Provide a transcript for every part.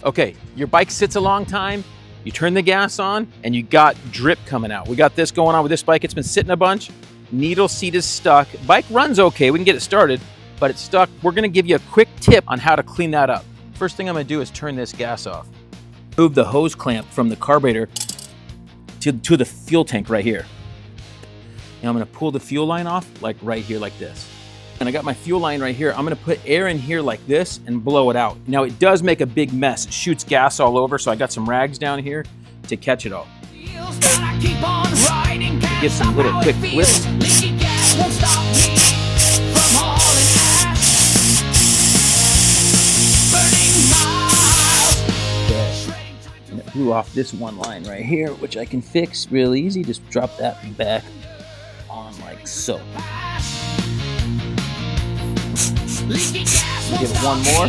Okay, your bike sits a long time, you turn the gas on, and you got drip coming out. We got this going on with this bike. It's been sitting a bunch. Needle seat is stuck. Bike runs okay, we can get it started, but it's stuck. We're gonna give you a quick tip on how to clean that up. First thing I'm gonna do is turn this gas off. Move the hose clamp from the carburetor to the fuel tank right here. Now I'm gonna pull the fuel line off, like right here, like this. And I got my fuel line right here. I'm gonna put air in here like this and blow it out. Now it does make a big mess. It shoots gas all over, so I got some rags down here to catch it all. Get some little quick flips. And it blew off this one line right here, which I can fix real easy. Just drop that back on like so. Give it one more.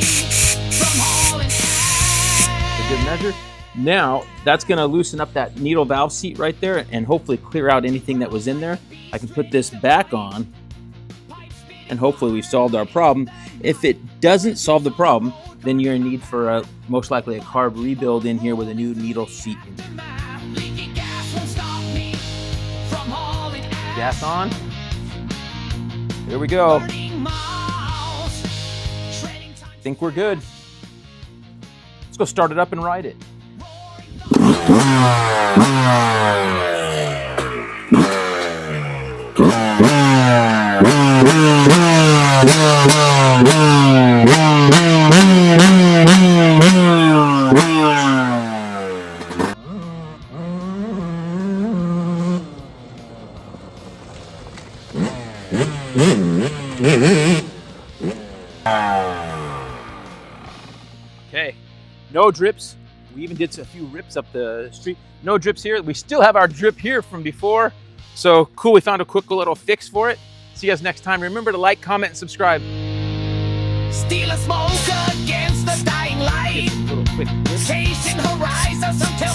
A good measure. Now, that's gonna loosen up that needle valve seat right there and hopefully clear out anything that was in there. I can put this back on and hopefully we've solved our problem. If it doesn't solve the problem, then you're in need for most likely a carb rebuild in here with a new needle seat in there. Gas on. Here we go. I think we're good. Let's go start it up and ride it. Okay, no drips. We even did a few rips up the street. No drips here. We still have our drip here from before. So cool, we found a quick little fix for it. See you guys next time. Remember to like, comment, and subscribe. Steal a smoke against the dying light. Little quick flip. Chasing horizons until